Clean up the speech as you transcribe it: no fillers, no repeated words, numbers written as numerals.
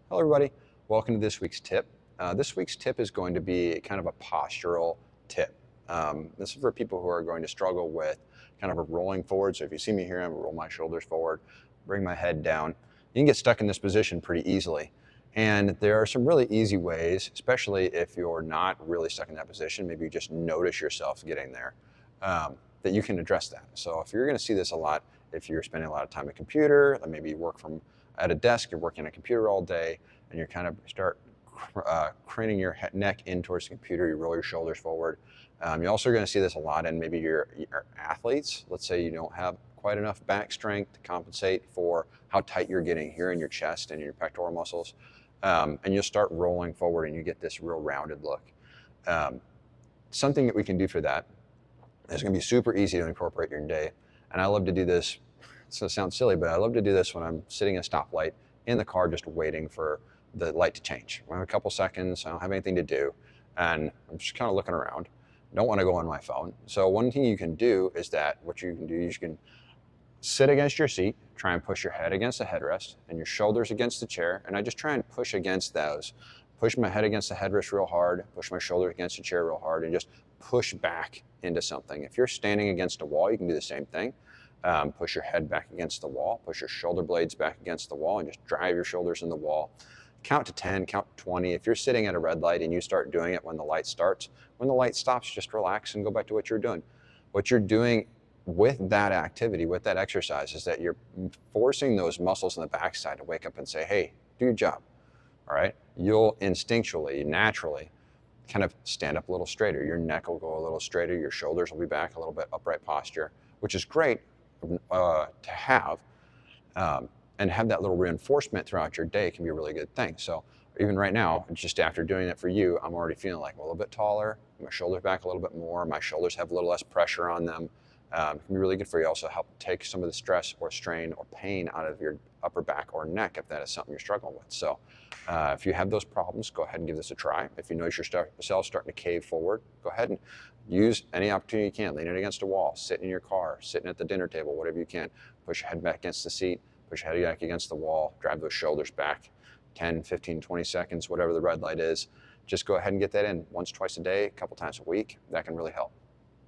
Hello everybody, welcome to this week's tip. This week's tip is going to be kind of a postural tip. This is for people who are going to struggle with kind of a rolling forward. So if you see me here, I'm gonna roll my shoulders forward, bring my head down. You can get stuck in this position pretty easily. And there are some really easy ways, especially if you're not really stuck in that position, maybe you just notice yourself getting there, that you can address that. So if you're gonna see this a lot, if you're spending a lot of time at a computer, then maybe you work from at a desk, you're working on a computer all day, and you kind of start craning your neck in towards the computer, you roll your shoulders forward. You're also going to see this a lot in maybe your athletes. Let's say you don't have quite enough back strength to compensate for how tight you're getting here in your chest and your pectoral muscles. And you'll start rolling forward and you get this real rounded look. Something that we can do for that is going to be super easy to incorporate in your day. And I love to do this. So it sounds silly, but I love to do this when I'm sitting at a stoplight in the car just waiting for the light to change. I have a couple seconds, I don't have anything to do, and I'm just kind of looking around. Don't want to go on my phone. So one thing you can do is that what you can do is you can sit against your seat, try and push your head against the headrest and your shoulders against the chair, and I just try and push against those. Push my head against the headrest real hard, push my shoulders against the chair real hard, and just push back into something. If you're standing against a wall, you can do the same thing. Push your head back against the wall, push your shoulder blades back against the wall, and just drive your shoulders in the wall. Count to 10, count to 20. If you're sitting at a red light and you start doing it when the light starts, when the light stops, just relax and go back to what you're doing. What you're doing with that activity, with that exercise, is that you're forcing those muscles in the backside to wake up and say, hey, do your job, all right? You'll instinctually, naturally, kind of stand up a little straighter. Your neck will go a little straighter, your shoulders will be back a little bit, upright posture, which is great to have, and have that little reinforcement throughout your day can be a really good thing. So even right now, just after doing it for you, I'm already feeling like a little bit taller, my shoulders back a little bit more, my shoulders have a little less pressure on them. It can be really good for you. Also help take some of the stress or strain or pain out of your upper back or neck if that is something you're struggling with. So if you have those problems, go ahead and give this a try. If you notice yourself starting to cave forward, go ahead and use any opportunity you can. Lean it against a wall, sitting in your car, sitting at the dinner table, whatever you can. Push your head back against the seat, push your head back against the wall, drive those shoulders back 10, 15, 20 seconds, whatever the red light is. Just go ahead and get that in once, twice a day, a couple times a week. That can really help.